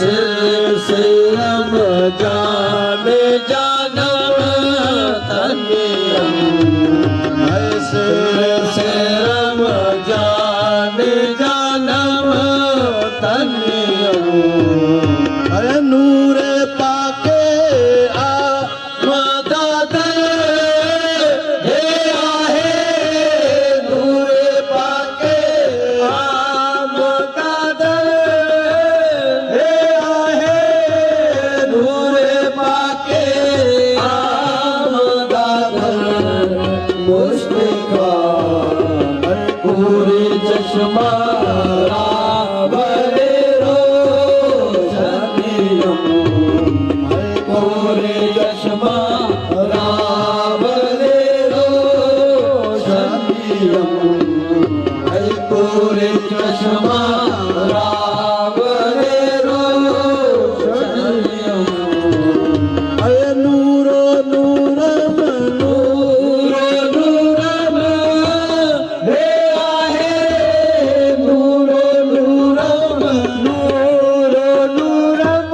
सिरम जाने जानम तनियम सिरम जाने जानम तनियम अरे नूर पाके आमदाद हे आहे नूर पाके आमदाद हे आहे नूर पाके आमदाद मुश्किल पूरी चश्मा पूरे चश्मा रावले रोशनियम अरे नूरो नूरम नूरो नूरम हे आहे नूरो नूरम नूरो नूरम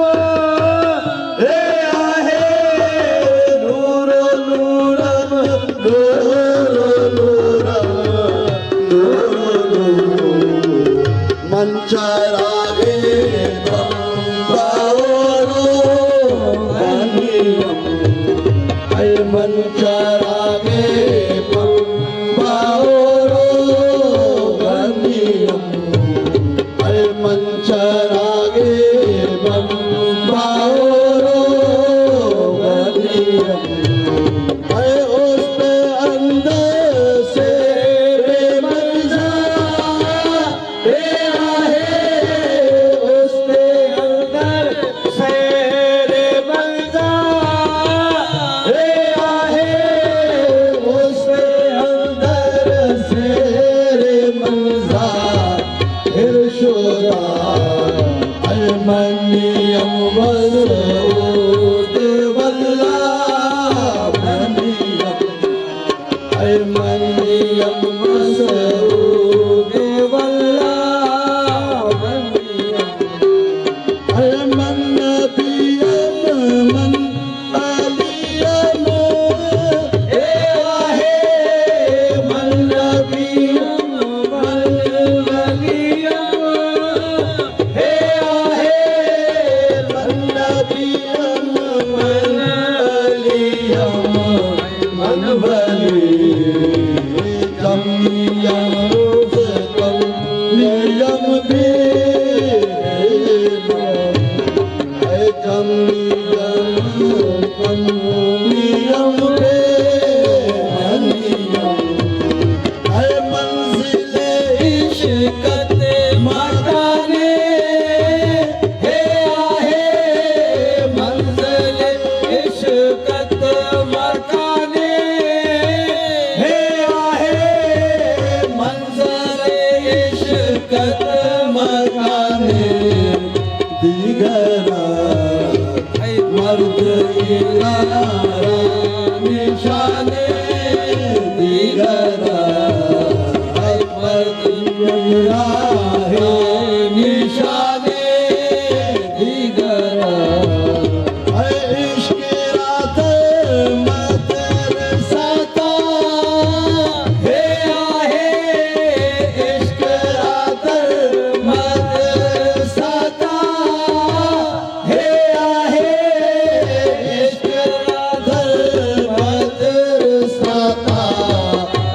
हे आहे नूरो नूरम नूरो नूरम मंचरागे बंबाओरो गनियम ऐ मंचरागे बंबाओरो गनियम ऐ मंचरागे बंबाओरो गनियम ऐ उसके अंदर से मनियम वसूद वल्लाह मनियम ऐ मनियम वसूद वल्लाह मनियम ऐ मन नबियम मन अलियम हे आहे मन नबियम मन वलियम मन बली जम यम रुस्तम नियम भी है जम यम नियम भी है मंजिले इश्क़त मकाने हे आहे मंजिले इश्क़त मकाने हे आहे मंजिले इश्क़त मकाने दीगरा मर्द इलारा निशाने दीगरा मर्द इलारा निशाने दीगरा इश्क़ रात मदरसाता हे आहे इश्क़ रात मदरसाता हे आहे इश्क़ रात मदरसाता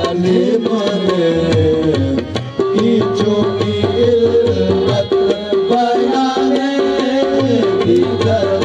अली मने कीचो की इल्मत बयाने दीगर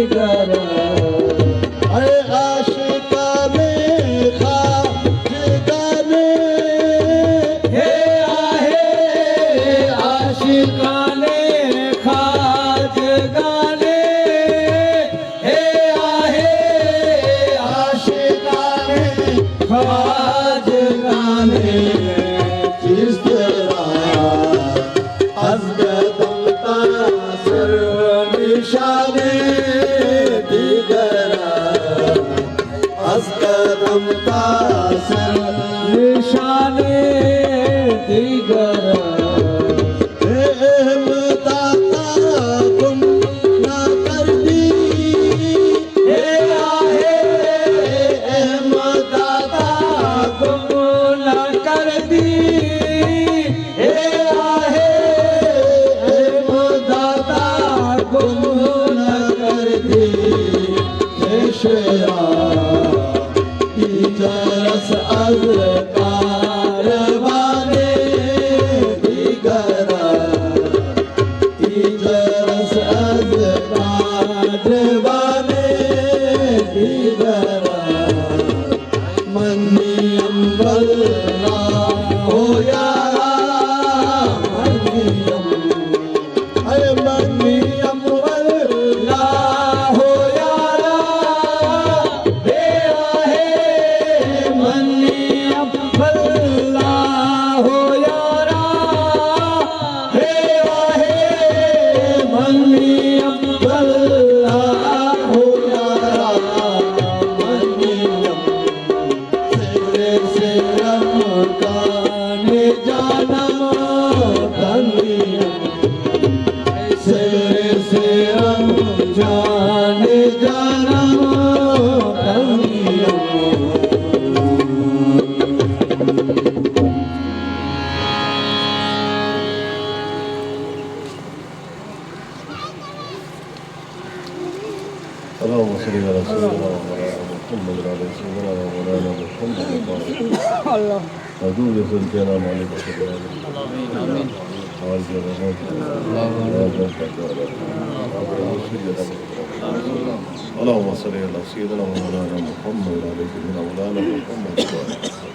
दिगर अरे आशिकाने खाजगाने हे आहे आशिकाने खाजगाने हे आहे आशिकाने खाजगाने जिस तरह अजगदमता सर्व निशाने दिगर अजगदमता सर्व निशाने दिगर दाता तुम ना कर दी हे आहे दाता तुम ना कर दी हे आहे दाता तुम ना कर दी हे शेरा इजरस अज कारवाने दिगर इजरस अज कारवाने दिगर मन्नी अंबल ना हो यारा मन्नी अंबल ना हो यारा हे आहे मन्नी अंबल ना हो यारा हे आहे मन्नी अंबल ना हो यारा मन्नी सेरे से रमकाने जानम धनिया सेरे से रम जाने जानम धनिया اللهم صل على سيدنا محمد وعلى سيدنا مولانا محمد الله أدعو لسلطنا مالك السلام آمين اللهم صل على سيدنا مولانا محمد وعلى سيدنا مولانا محمد